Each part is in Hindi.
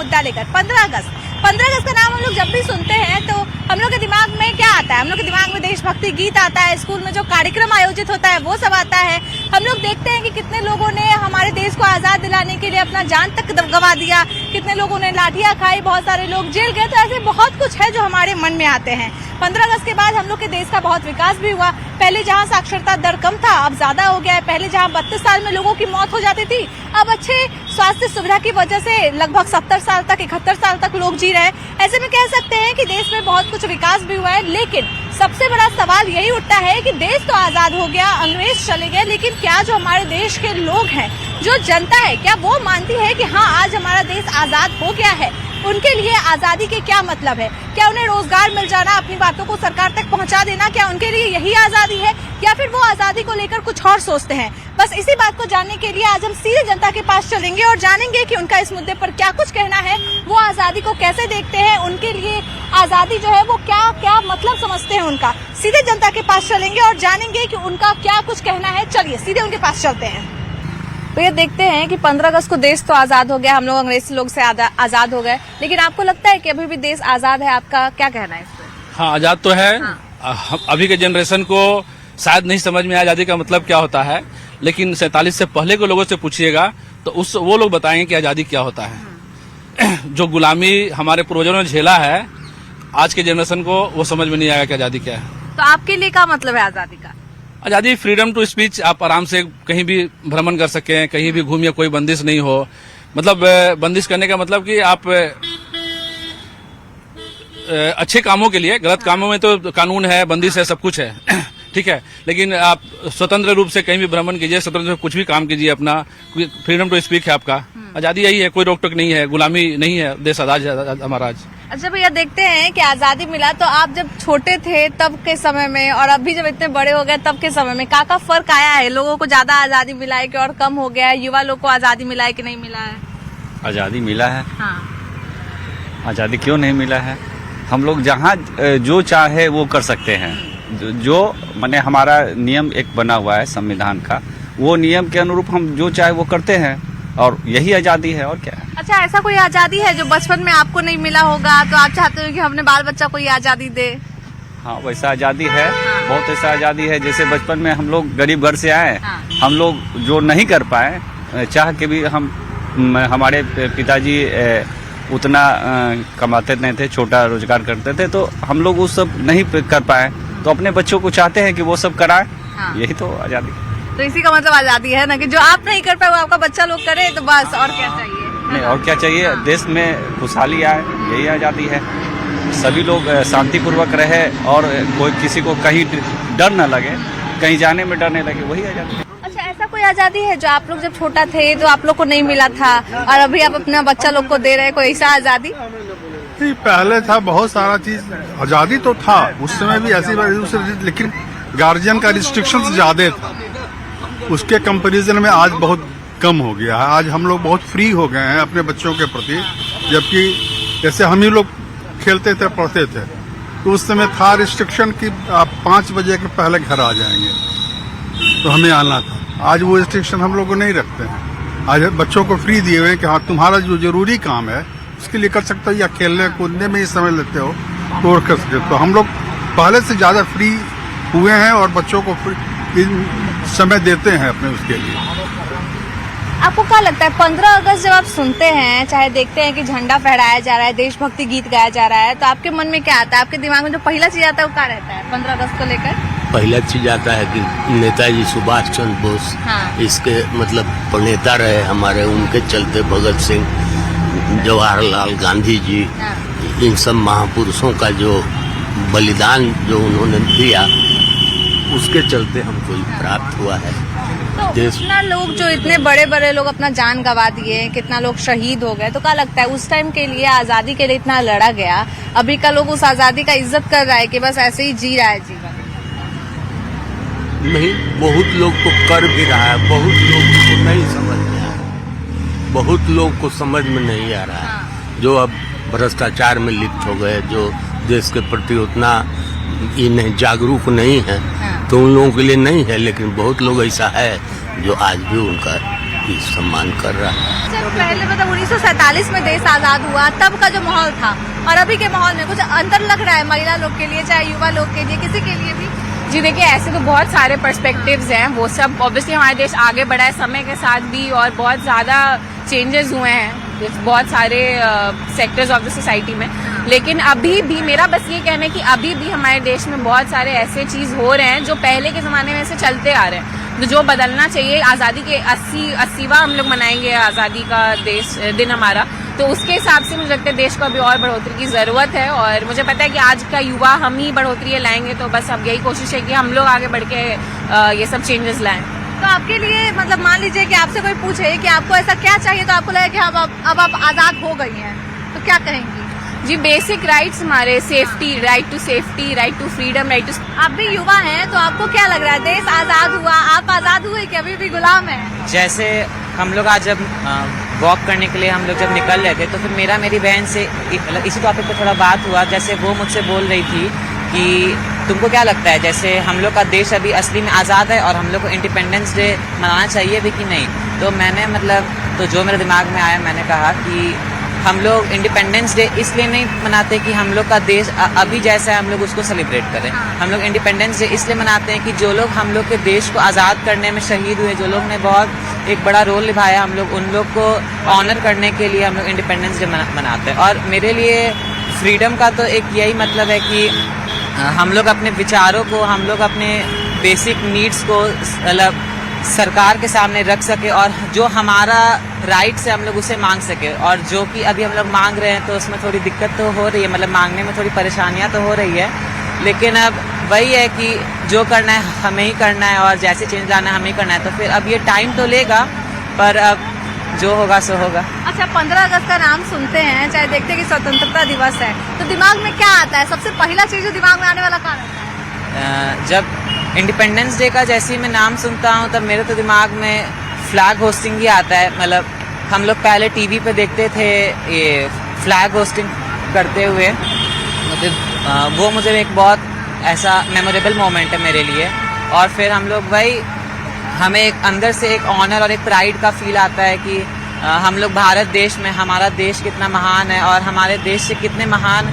मुद्दा लेकर 15 अगस्त। 15 अगस्त का नाम हम लोग जब भी सुनते हैं तो हम लोग के दिमाग में क्या आता है? हम लोग के दिमाग में देशभक्ति गीत आता है, स्कूल में जो कार्यक्रम आयोजित होता है वो सब आता है। हम लोग देखते हैं कि कितने लोगों ने हमारे देश को आजाद दिलाने के लिए अपना जान तक गंवा दिया, कितने लोगों ने लाठियां खाई, बहुत सारे लोग जेल गए। तो ऐसे बहुत कुछ है जो हमारे मन में आते हैं। 15 अगस्त के बाद हम लोग के देश का बहुत विकास भी हुआ। पहले जहां साक्षरता दर कम था अब ज्यादा हो गया है। पहले जहां 32 साल में लोगों की मौत हो जाती थी अब अच्छे स्वास्थ्य सुविधा की वजह से लगभग 70 साल तक 71 साल तक लोग जी रहे हैं। ऐसे में कह सकते हैं कि देश में बहुत कुछ विकास भी हुआ है। लेकिन सबसे बड़ा सवाल यही उठता है कि देश तो आजाद हो गया, अंग्रेज चले गए, लेकिन क्या जो हमारे देश के लोग हैं, जो जनता है, क्या वो मानती है कि हाँ आज हमारा देश आजाद हो गया है? उनके लिए आजादी के क्या मतलब है? क्या उन्हें रोजगार मिल जाना, अपनी बातों को सरकार तक पहुंचा देना, क्या उनके लिए यही आजादी है या फिर वो आजादी को लेकर कुछ और सोचते हैं? बस इसी बात को जानने के लिए आज हम सीधे जनता के पास चलेंगे और जानेंगे कि उनका इस मुद्दे पर क्या कुछ कहना है, वो आजादी को कैसे देखते हैं, उनके लिए आजादी जो है वो क्या क्या मतलब समझते हैं उनका। सीधे जनता के पास चलेंगे और जानेंगे कि उनका क्या कुछ कहना है। चलिए सीधे उनके पास चलते हैं। तो ये देखते हैं कि 15 अगस्त को देश तो आजाद हो गया, हम लोग अंग्रेज लोग से आजाद हो गए, लेकिन आपको लगता है कि अभी भी देश आजाद है? आपका क्या कहना है इस पर? हाँ, आजाद तो है। हाँ। अभी के जनरेशन को शायद नहीं समझ में आजादी का मतलब क्या होता है, लेकिन 47 से पहले के लोगों से पूछिएगा तो वो लोग बताएंगे कि आजादी क्या होता है। जो गुलामी हमारे पूर्वजों ने झेला है, आज के जनरेशन को वो समझ में नहीं आएगा कि आजादी क्या है। तो आपके लिए क्या मतलब है आजादी का? आजादी फ्रीडम टू स्पीच, आप आराम से कहीं भी भ्रमण कर सकें, कहीं भी घूमिए, कोई बंदिश नहीं हो। मतलब बंदिश करने का मतलब कि आप अच्छे कामों के लिए, गलत कामों में तो कानून है, बंदिश है, सब कुछ है ठीक है, लेकिन आप स्वतंत्र रूप से कहीं भी भ्रमण कीजिए, स्वतंत्र कुछ भी काम कीजिए, अपना फ्रीडम टू स्पीक है आपका। आजादी यही है, कोई रोक टोक नहीं है, गुलामी नहीं है, देश आजाद है हमारा आज। अच्छा भैया, देखते हैं कि आजादी मिला तो आप जब छोटे थे तब के समय में और अभी जब इतने बड़े हो गए तब के समय में का फर्क आया है? लोगों को ज्यादा आजादी मिला है कि और कम हो गया है? युवा लोग को आजादी मिला है कि नहीं मिला है? आजादी मिला है। हाँ। आजादी क्यों नहीं मिला है? हम लोग जहाँ जो चाहे वो कर सकते हैं। जो माने हमारा नियम एक बना हुआ है संविधान का, वो नियम के अनुरूप हम जो चाहे वो करते हैं और यही आजादी है, और क्या है। अच्छा, ऐसा कोई आजादी है जो बचपन में आपको नहीं मिला होगा तो आप चाहते हो कि अपने बाल बच्चा को ये आजादी दे? हाँ, वैसा आजादी है। बहुत ऐसा आजादी है, जैसे बचपन में हम लोग गरीब घर से आए, हम लोग जो नहीं कर पाए, चाह के भी हमारे पिताजी उतना कमाते नहीं थे, छोटा रोजगार करते थे, तो हम लोग वो सब नहीं कर पाए, तो अपने बच्चों को चाहते हैं कि वो सब कराएं। यही तो आजादी। तो इसी का मतलब आजादी है ना, कि जो आप नहीं कर पाए वो आपका बच्चा लोग करे, तो बस और क्या चाहिए? नहीं, और क्या चाहिए? देश में खुशहाली आए, यही आजादी है। सभी लोग शांतिपूर्वक रहे और कोई किसी को कहीं डर न लगे, कहीं जाने में डर नहीं लगे, वही आजादी है। अच्छा, ऐसा कोई आजादी है जो आप लोग जब छोटा थे तो आप लोग को नहीं मिला था और अभी आप अपना बच्चा लोग को दे रहे हैं? कोई ऐसा आजादी? पहले था बहुत सारा चीज, आजादी तो था उस समय भी ऐसी, लेकिन गार्जियन का रिस्ट्रिक्शंस ज्यादा था, उसके कंपैरिजन में आज बहुत कम हो गया है। आज हम लोग बहुत फ्री हो गए हैं अपने बच्चों के प्रति, जबकि जैसे हम ही लोग खेलते थे, पढ़ते थे, तो उस समय था रिस्ट्रिक्शन कि आप 5 बजे के पहले घर आ जाएंगे, तो हमें आना था। आज वो रिस्ट्रिक्शन हम लोग को नहीं रखते हैं। आज बच्चों को फ्री दिए हुए हैं कि हाँ, तुम्हारा जो जरूरी काम है उसके लिए कर सकते हो, या खेलने कूदने में ही समय लेते हो तो कर सकते हो। तो हम लोग पहले से ज्यादा फ्री हुए हैं और बच्चों को समय देते हैं अपने उसके लिए। आपको क्या लगता है 15 अगस्त जब आप सुनते हैं, चाहे देखते हैं कि झंडा फहराया जा रहा है, देशभक्ति गीत गाया जा रहा है, तो आपके मन में क्या आता है? आपके दिमाग में जो पहला चीज आता है वो क्या रहता है 15 अगस्त को लेकर? पहला चीज आता है कि नेताजी सुभाष चंद्र बोस, इसके मतलब प्रणेता रहे हमारे, उनके चलते भगत सिंह, जवाहरलाल गांधी जी, इन सब महापुरुषों का जो बलिदान जो उन्होंने दिया, उसके चलते हमको प्राप्त हुआ है। तो कितना लोग, जो इतने बड़े बड़े लोग अपना जान गंवा दिए, कितना लोग शहीद हो गए, तो क्या लगता है उस टाइम के लिए, आजादी के लिए इतना लड़ा गया, अभी का लोग उस आजादी का इज्जत कर रहा है कि बस ऐसे ही जी रहा है जीवन? नहीं, बहुत लोग तो कर भी रहा है, बहुत लोग को नहीं समझ में आ रहा, बहुत लोग को समझ में नहीं आ रहा है, जो अब भ्रष्टाचार में लिप्त हो गए, जो देश के प्रति उतना इन्हें जागरूक नहीं है, तो उन लोगों के लिए नहीं है, लेकिन बहुत लोग ऐसा है जो आज भी उनका भी सम्मान कर रहा है। अच्छा, पहले मतलब 1947 में देश आजाद हुआ, तब का जो माहौल था और अभी के माहौल में कुछ अंतर लग रहा है महिला लोग के लिए, चाहे युवा लोग के लिए, किसी के लिए भी? जी देखिए, ऐसे तो बहुत सारे पर्सपेक्टिव्स हैं, वो सब ऑब्वियसली हमारे देश आगे बढ़ा है समय के साथ भी, और बहुत ज़्यादा चेंजेस हुए हैं बहुत सारे सेक्टर्स ऑफ द सोसाइटी में। लेकिन अभी भी मेरा बस ये कहना है कि अभी भी हमारे देश में बहुत सारे ऐसे चीज़ हो रहे हैं जो पहले के ज़माने में से चलते आ रहे हैं, तो जो बदलना चाहिए। आज़ादी के 80वां हम लोग मनाएंगे आज़ादी का दिन हमारा, तो उसके हिसाब से मुझे लगता है देश को अभी और बढ़ोतरी की ज़रूरत है, और मुझे पता है कि आज का युवा हम ही बढ़ोतरी लाएंगे, तो बस अब यही कोशिश है कि हम लोग आगे बढ़ के ये सब चेंजेस लाएं। तो आपके लिए मतलब मान लीजिए कि आपसे कोई पूछे कि आपको ऐसा क्या चाहिए, तो आपको लगे कि अब आप आज़ाद हो गई हैं, तो क्या कहेंगी? जी, बेसिक राइट्स हमारे, safety, right to safety, right to freedom, right to. आप भी युवा हैं, तो आपको क्या लग रहा है, देश आज़ाद हुआ, आप आज़ाद हुए कि अभी भी गुलाम है? जैसे हम लोग आज जब वॉक करने के लिए हम लोग जब निकल रहे थे, तो फिर मेरी बहन से इसी टॉपिक पे थोड़ा बात हुआ। जैसे वो मुझसे बोल रही थी कि तुमको क्या लगता है, जैसे हम लोग का देश अभी असली में आज़ाद है और हम लोग को इंडिपेंडेंस डे मनाना चाहिए भी कि नहीं? तो मैंने तो जो मेरे दिमाग में आया, मैंने कहा कि हम लोग इंडिपेंडेंस डे इसलिए नहीं मनाते कि हम लोग का देश अभी जैसा है हम लोग उसको सेलिब्रेट करें। हम लोग इंडिपेंडेंस डे इसलिए मनाते हैं कि जो लोग हम लोग के देश को आज़ाद करने में शहीद हुए, जो लोग ने बहुत एक बड़ा रोल निभाया, हम लोग उन लोग को ऑनर करने के लिए हम लोग इंडिपेंडेंस डे मनाते हैं। और मेरे लिए फ्रीडम का तो एक यही मतलब है कि हम लोग अपने विचारों को, हम लोग अपने बेसिक नीड्स को मतलब सरकार के सामने रख सके, और जो हमारा राइट्स है हम लोग उसे मांग सके। और जो कि अभी हम लोग मांग रहे हैं तो उसमें थोड़ी दिक्कत तो हो रही है, मतलब मांगने में थोड़ी परेशानियां तो हो रही है, लेकिन अब वही है कि जो करना है हमें ही करना है, और जैसे चेंज लाना है हमें ही करना है। तो फिर अब ये टाइम तो लेगा, पर अब जो होगा सो होगा। अच्छा, 15 अगस्त का नाम सुनते हैं, चाहे देखते हैं कि स्वतंत्रता दिवस है, तो दिमाग में क्या आता है? सबसे पहला चीज जो दिमाग में आने वाला क्या रहता है? जब इंडिपेंडेंस डे का जैसे ही मैं नाम सुनता हूँ, तब मेरे तो दिमाग में फ्लैग होस्टिंग ही आता है। मतलब हम लोग पहले टीवी पे देखते थे ये फ्लैग होस्टिंग करते हुए, मतलब वो मुझे एक बहुत ऐसा मेमोरेबल मोमेंट है मेरे लिए। और फिर हम लोग हमें एक अंदर से एक ऑनर और एक प्राइड का फील आता है कि हम लोग भारत देश में, हमारा देश कितना महान है और हमारे देश से कितने महान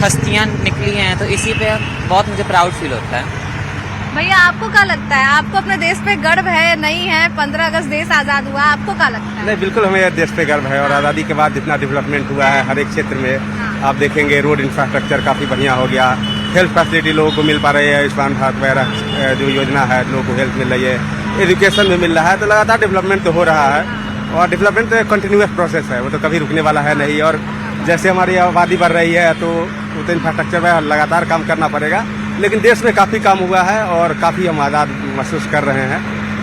हस्तियां निकली हैं, तो इसी पे बहुत मुझे प्राउड फील होता है। भैया, आपको क्या लगता है, आपको अपने देश पे गर्व है नहीं है? 15 अगस्त देश आजाद हुआ, आपको क्या लगता है? नहीं, बिल्कुल हमें देश पे गर्व है, और आज़ादी के बाद जितना डेवलपमेंट हुआ है हर एक क्षेत्र में, आप देखेंगे रोड इंफ्रास्ट्रक्चर काफ़ी बढ़िया हो गया, हेल्थ फैसिलिटी लोगों को मिल पा रही है, आयुष्मान भारत वगैरह जो योजना है लोगों को हेल्थ मिल रही है, एजुकेशन भी मिल रहा है, तो लगातार डेवलपमेंट तो हो रहा है। और डेवलपमेंट तो कंटिन्यूस प्रोसेस है, वो तो कभी रुकने वाला है नहीं। और जैसे हमारी आबादी बढ़ रही है तो इंफ्रास्ट्रक्चर में लगातार काम करना पड़ेगा, लेकिन देश में काफ़ी काम हुआ है और काफ़ी हम आज़ाद महसूस कर रहे हैं।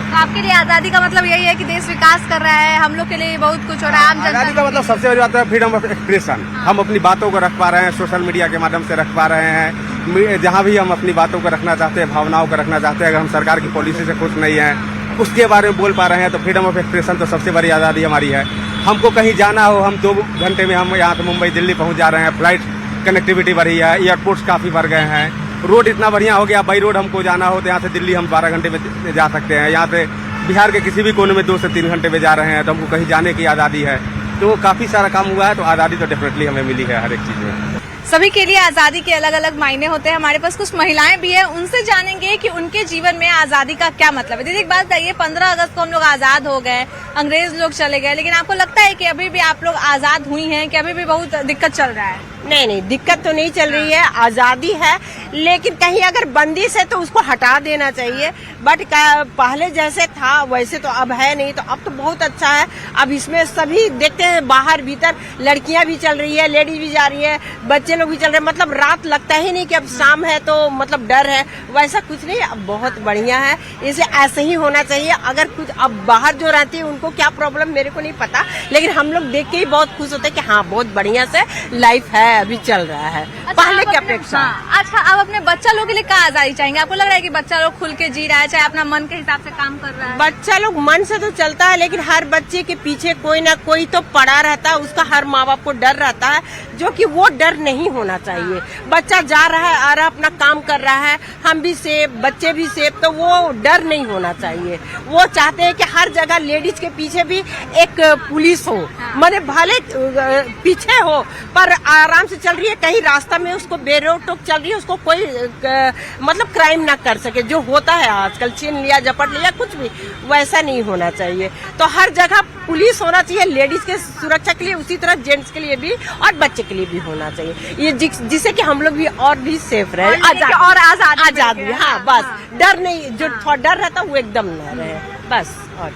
तो आपके लिए आज़ादी का मतलब यही है कि देश विकास कर रहा है, हम लोग के लिए बहुत कुछ हो रहा है, आम जनता आज़ादी का मतलब सबसे बड़ी बात है फ्रीडम ऑफ एक्सप्रेशन। हम अपनी बातों को रख पा रहे हैं, सोशल मीडिया के माध्यम से रख पा रहे हैं, जहाँ भी हम अपनी बातों को रखना चाहते हैं, भावनाओं को रखना चाहते हैं। अगर हम सरकार की पॉलिसी से खुश नहीं हैं, उसके बारे में बोल पा रहे हैं, तो फ्रीडम ऑफ एक्सप्रेशन तो सबसे बड़ी आज़ादी हमारी है। हमको कहीं जाना हो, हम 2 घंटे में हम यहाँ से मुंबई दिल्ली पहुँच जा रहे हैं, फ्लाइट कनेक्टिविटी बढ़ी है, एयरपोर्ट्स काफ़ी बढ़ गए हैं, रोड इतना बढ़िया हो गया, बाई रोड हमको जाना हो तो यहाँ से दिल्ली हम 12 घंटे में जा सकते हैं, यहाँ से बिहार के किसी भी कोने में 2 से 3 घंटे में जा रहे हैं, तो हमको कहीं जाने की आज़ादी है। तो काफ़ी सारा काम हुआ है, तो आज़ादी तो डेफिनेटली हमें मिली है हर एक चीज़ में। सभी के लिए आज़ादी के अलग अलग मायने होते हैं। हमारे पास कुछ महिलाएं भी हैं, उनसे जानेंगे कि उनके जीवन में आज़ादी का क्या मतलब है। दीदी, एक बात बताइए, 15 अगस्त को हम लोग आज़ाद हो गए, अंग्रेज लोग चले गए, लेकिन आपको लगता है कि अभी भी आप लोग आज़ाद हुई हैं कि अभी भी बहुत दिक्कत चल रहा है? नहीं, दिक्कत तो नहीं चल रही है, आज़ादी है, लेकिन कहीं अगर बंदिश है तो उसको हटा देना चाहिए। बट पहले जैसे था वैसे तो अब है नहीं, तो अब तो बहुत अच्छा है। अब इसमें सभी देखते हैं, बाहर भीतर लड़कियां भी चल रही है, लेडीज भी जा रही है, बच्चे लोग भी चल रहे हैं, मतलब रात लगता ही नहीं कि अब शाम है तो मतलब डर है, वैसा कुछ नहीं। अब बहुत बढ़िया है, इसे ऐसे ही होना चाहिए। अगर कुछ अब बाहर जो रहती है उनको क्या प्रॉब्लम मेरे को नहीं पता, लेकिन हम लोग देख के ही बहुत खुश होते हैं कि हाँ, बहुत बढ़िया से लाइफ है, अभी चल रहा है पहले की अपेक्षा। अच्छा, अब अपने बच्चा लोग के लिए क्या आज़ादी चाहेंगे? आपको लग रहा है कि बच्चा लोग खुल के जी रहा है, चाहे अपना मन के हिसाब से काम कर रहा बच्चा लोग मन से तो चलता है, लेकिन हर बच्चे के पीछे कोई ना कोई तो पड़ा रहता है, उसका हर माँ बाप को डर रहता है, जो कि वो डर नहीं होना चाहिए। बच्चा जा रहा है, आ रहा, अपना काम कर रहा है, हम भी सेफ, बच्चे भी सेफ, तो वो डर नहीं होना चाहिए। वो चाहते हैं कि हर जगह लेडीज के पीछे भी एक पुलिस हो, माने भले पीछे हो पर आराम से चल रही है, कहीं रास्ता में उसको बेरोक टोक चल रही है, उसको कोई मतलब क्राइम ना कर सके, जो होता है आजकल, छीन लिया, झपट लिया, कुछ भी वैसा नहीं होना चाहिए। तो हर जगह पुलिस होना चाहिए लेडीज के सुरक्षा के लिए, उसी तरह जेंट्स के लिए भी और बच्चे के लिए भी होना चाहिए, ये जिससे कि हम लोग भी और भी सेफ रहे और आजादी। हाँ, बस डर नहीं, जो थोड़ा डर रहता है वो एकदम न रहे, बस। और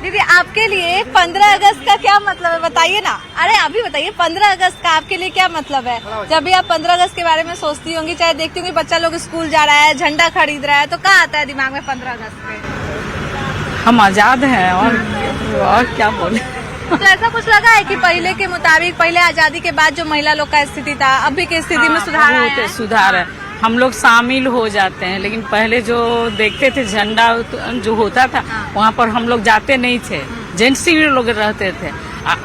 दीदी, आपके लिए 15 अगस्त का क्या मतलब है, बताइए ना। अरे अभी बताइए, 15 अगस्त का आपके लिए क्या मतलब है? जब भी आप 15 अगस्त के बारे में सोचती होंगी, चाहे देखती होंगी बच्चा लोग स्कूल जा रहा है, झंडा खरीद रहा है, तो क्या आता है दिमाग में 15 अगस्त पे? हम आजाद हैं और क्या बोले। तो ऐसा कुछ लगा है कि पहले के मुताबिक, पहले आजादी के बाद जो महिला लोग का स्थिति था, अभी की स्थिति में सुधार आया है? सुधार है, हम लोग शामिल हो जाते हैं, लेकिन पहले जो देखते थे झंडा जो होता था वहाँ पर हम लोग जाते नहीं थे, जेंट्स भी लोग रहते थे।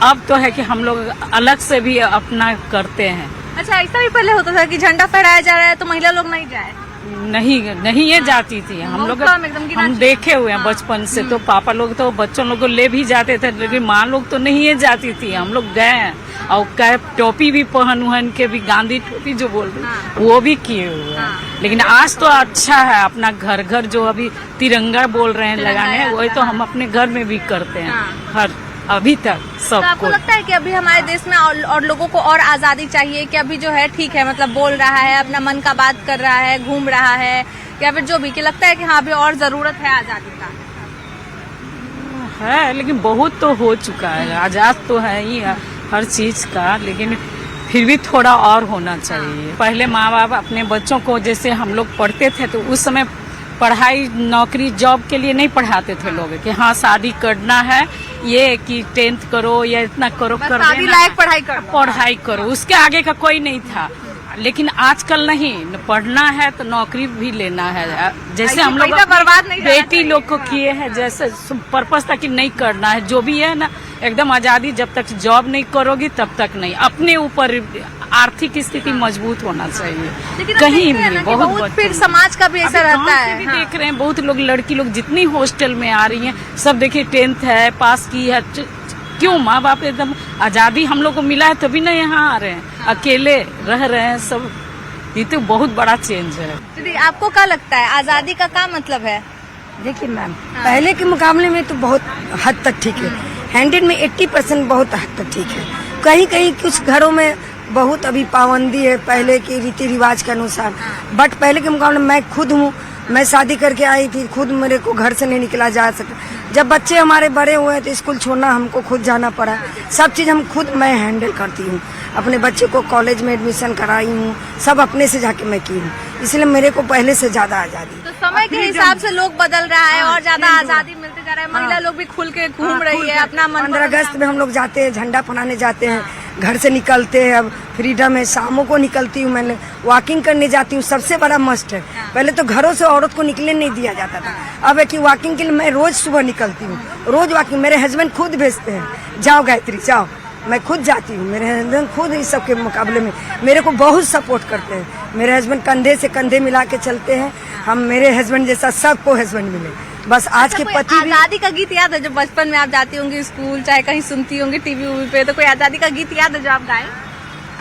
अब तो है कि हम लोग अलग से भी अपना करते हैं। अच्छा, ऐसा भी पहले होता था कि झंडा फहराया जा रहा है तो महिला लोग नहीं जाए? नहीं ये जाती थी, हम लोग हम देखे हुए हैं बचपन से। तो पापा लोग तो बच्चों लोग को ले भी जाते थे, लेकिन माँ लोग तो नहीं ये जाती थी। हम लोग गए हैं और कैप टोपी भी पहन के भी, गांधी टोपी जो बोल रही वो भी किए हुए हैं। लेकिन आज तो अच्छा है, अपना घर घर जो अभी तिरंगा बोल रहे हैं लगाने, वही तो हम अपने घर में भी करते हैं हर अभी तक सब। तो आपको लगता है कि अभी हमारे देश में और लोगों को और आजादी चाहिए कि अभी जो है ठीक है, मतलब बोल रहा है, अपना मन का बात कर रहा है, घूम रहा है, या फिर जो भी, कि लगता है कि हाँ अभी और जरूरत है आजादी का? है, लेकिन बहुत तो हो चुका है, आजाद तो है ही हर चीज का, लेकिन फिर भी थोड़ा और होना चाहिए। पहले माँ बाप अपने बच्चों को, जैसे हम लोग पढ़ते थे तो उस समय पढ़ाई, नौकरी, जॉब के लिए नहीं पढ़ाते थे लोग कि हाँ शादी करना है, ये कि 10th करो या इतना करो, कर शादी लायक पढ़ाई करो, उसके आगे का कोई नहीं था। लेकिन आजकल नहीं, पढ़ना है तो नौकरी भी लेना है, जैसे हम लोग बर्बाद नहीं बेटी लोग को किए हैं, जैसे पर्पस था कि नहीं करना है, जो भी है ना एकदम आजादी, जब तक जॉब नहीं करोगी तब तक नहीं। अपने ऊपर आर्थिक स्थिति मजबूत होना चाहिए, लेकिन कहीं भी बहुत फिर समाज का भी ऐसा रहता है। भी देख रहे हैं बहुत लोग, लड़की लोग जितनी हॉस्टल में आ रही हैं, सब देखिए 10th है, पास की है, क्यों? माँ बाप एकदम आजादी हम लोग को मिला है तभी ना यहाँ आ रहे हैं, अकेले रह रहे हैं सब। ये तो बहुत बड़ा चेंज है। दीदी, आपको क्या लगता है आजादी का क्या मतलब है? देखिए मैम, पहले के मुकाबले में तो बहुत हद तक ठीक है, 100 में 80% बहुत हद तक ठीक है। कहीं कहीं कुछ घरों में बहुत अभी पाबंदी है पहले के रीति रिवाज के अनुसार, बट पहले के मुकाबले मैं खुद हूँ, मैं शादी करके आई थी, खुद मेरे को घर से नहीं निकला जा सका। जब बच्चे हमारे बड़े हुए तो स्कूल छोड़ना हमको खुद जाना पड़ा, सब चीज़ हम खुद मैं हैंडल करती हूँ। अपने बच्चे को कॉलेज में एडमिशन कराई हूँ, सब अपने से जाके मैं की हूँ, इसलिए मेरे को पहले से ज्यादा आजादी। तो समय के हिसाब से लोग बदल रहा है और ज्यादा आजादी मिलते जा रहा है, महिला लोग भी खुल के घूम रही है अपना मन। 15 अगस्त में हम लोग जाते हैं, झंडा फहराने जाते हैं, घर से निकलते हैं, अब फ्रीडम है। शामों को निकलती हूँ, मैंने वॉकिंग करने जाती हूँ, सबसे बड़ा मस्ट है। पहले तो घरों से औरत को निकलने नहीं दिया जाता था, अब है कि वॉकिंग के लिए मैं रोज सुबह निकलती हूँ, रोज वॉकिंग। मेरे हस्बैंड खुद भेजते हैं, जाओ गायत्री जाओ, मैं खुद जाती हूँ। मेरे हस्बैंड खुद इस सब के मुकाबले में मेरे को बहुत सपोर्ट करते हैं। मेरे हस्बैंड कंधे से कंधे मिला के चलते हैं, हम मेरे हस्बैंड जैसा सबको हस्बैंड मिले। बस आज के पति भी। आजादी का गीत याद है जो बचपन में आप जाती होंगी स्कूल, चाहे कहीं सुनती होंगी टीवी पे, तो कोई आजादी का गीत याद है जो आप गाए?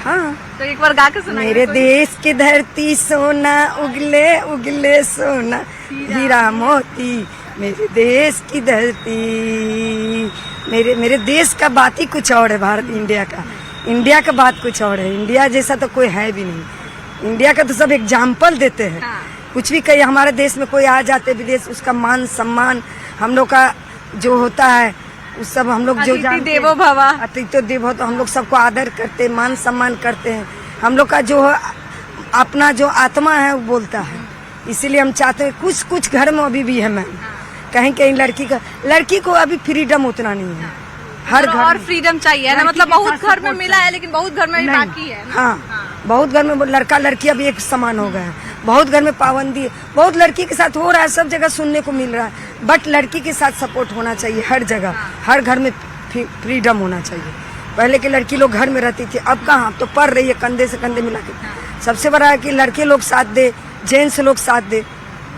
हाँ, तो एक बार गा के सुनाइए। मेरे देश की धरती सोना, उगले उगले सोना, हीरा मोती, मेरे देश की धरती। मेरे देश का बात ही कुछ और है, भारत इंडिया का बात कुछ और है। इंडिया जैसा तो कोई है भी नहीं, इंडिया का तो सब एग्जाम्पल देते हैं। कुछ भी कहीं हमारे देश में कोई आ जाते विदेश, उसका मान सम्मान हम लोग का जो होता है, उस सब हम लोग जो अतिथि देवो भव, अतिथि देवो, तो हम लोग सबको आदर करते, मान सम्मान करते हैं। हम लोग का जो अपना जो आत्मा है वो बोलता है, इसीलिए हम चाहते हैं। कुछ घर में अभी भी है मैम, कहीं लड़की को अभी फ्रीडम उतना नहीं है। हर घर और फ्रीडम चाहिए ना, मतलब बहुत घर में मिला है लेकिन बहुत घर में भी बाकी है। हाँ, बहुत घर में लड़का लड़की अभी एक समान हो गया है। बहुत घर में पाबंदी है, बहुत लड़की के साथ हो रहा है, सब जगह सुनने को मिल रहा है। बट लड़की के साथ सपोर्ट होना चाहिए हर जगह, हर घर में फ्रीडम होना चाहिए। पहले के लड़की लोग घर में रहती थी, अब कहाँ, अब तो पढ़ रही है कंधे से कंधे मिला के। सबसे बड़ा है कि लड़के लोग साथ दे, जेंट्स लोग साथ दे।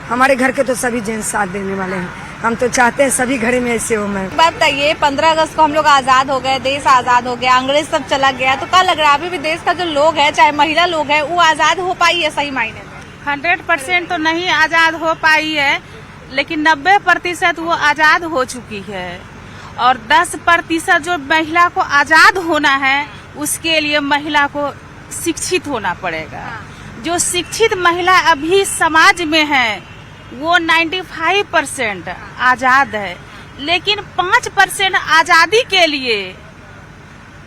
हमारे घर के तो सभी जेंट्स साथ देने वाले हैं, हम तो चाहते हैं सभी घरे में ऐसे हो। मैं बात बताइए, 15 अगस्त को हम लोग आजाद हो गए, देश आजाद हो गया, अंग्रेज सब चला गया, तो क्या लग रहा है अभी भी देश का जो लोग है, चाहे महिला लोग है, वो आजाद हो पाई है सही मायने में? 100% तो नहीं आजाद हो पाई है, लेकिन 90% वो आजाद हो चुकी है। और 10% जो महिला को आजाद होना है, उसके लिए महिला को शिक्षित होना पड़ेगा। जो शिक्षित महिला अभी समाज में है वो 95% आजाद है, लेकिन 5% आजादी के लिए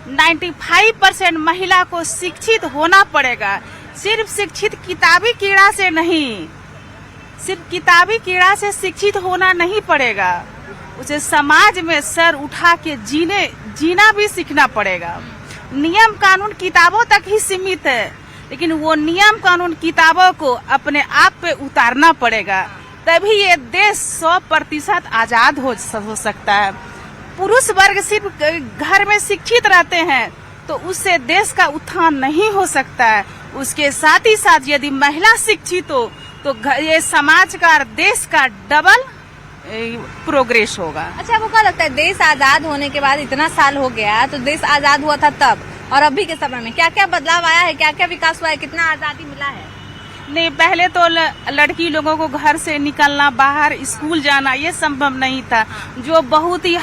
95% महिला को शिक्षित होना पड़ेगा। सिर्फ शिक्षित किताबी कीड़ा से नहीं, सिर्फ किताबी कीड़ा से शिक्षित होना नहीं पड़ेगा, उसे समाज में सर उठा के जीना भी सीखना पड़ेगा। नियम कानून किताबों तक ही सीमित है, लेकिन वो नियम कानून किताबों को अपने आप पे उतारना पड़ेगा, तभी ये देश 100% आजाद हो सकता है। पुरुष वर्ग सिर्फ घर में शिक्षित रहते हैं तो उससे देश का उत्थान नहीं हो सकता है। उसके साथ ही साथ यदि महिला शिक्षित हो तो ये समाज का, देश का डबल प्रोग्रेस होगा। अच्छा, आपको क्या लगता है देश आजाद होने के बाद इतना साल हो गया, तो देश आजाद हुआ था तब और अभी के समय में क्या क्या बदलाव आया है, क्या क्या विकास हुआ है, कितना आजादी मिला है? नहीं, पहले तो लड़की लोगों को घर से निकलना, बाहर स्कूल जाना ये संभव नहीं था। जो बहुत ही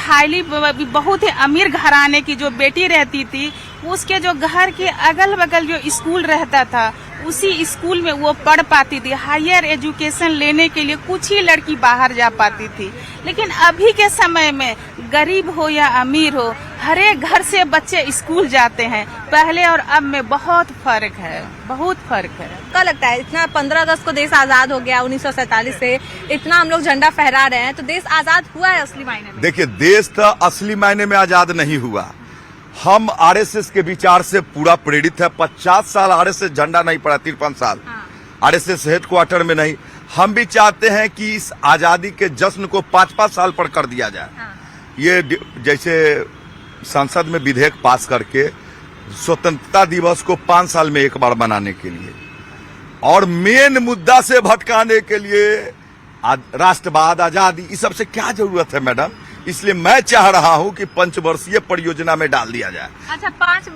अमीर घराने की जो बेटी रहती थी, उसके जो घर के अगल बगल जो स्कूल रहता था, उसी स्कूल में वो पढ़ पाती थी। हायर एजुकेशन लेने के लिए कुछ ही लड़की बाहर जा पाती थी। लेकिन अभी के समय में गरीब हो या अमीर हो, हर एक घर से बच्चे स्कूल जाते हैं। पहले और अब में बहुत फर्क है, बहुत फर्क है। क्या लगता है इतना 15 अगस्त को देश आजाद हो गया 1947 से, इतना हम लोग झंडा फहरा रहे हैं, तो देश आजाद हुआ है असली मायने में? देखिए, देश तो असली मायने में आजाद नहीं हुआ। हम आरएसएस के विचार से पूरा प्रेरित है। 50 साल आरएसएस झंडा नहीं पड़ा, 53 साल आरएसएस हेडक्वार्टर में नहीं। हम भी चाहते हैं कि इस आजादी के जश्न को 5-5 साल पर कर दिया जाए। ये जैसे संसद में विधेयक पास करके स्वतंत्रता दिवस को 5 साल में एक बार बनाने के लिए, और मेन मुद्दा से भटकाने के लिए राष्ट्रवाद, आजादी, इस सब से क्या जरूरत है मैडम? इसलिए मैं चाह रहा हूं कि 5 वर्षीय परियोजना में डाल दिया जाए। अच्छा, 5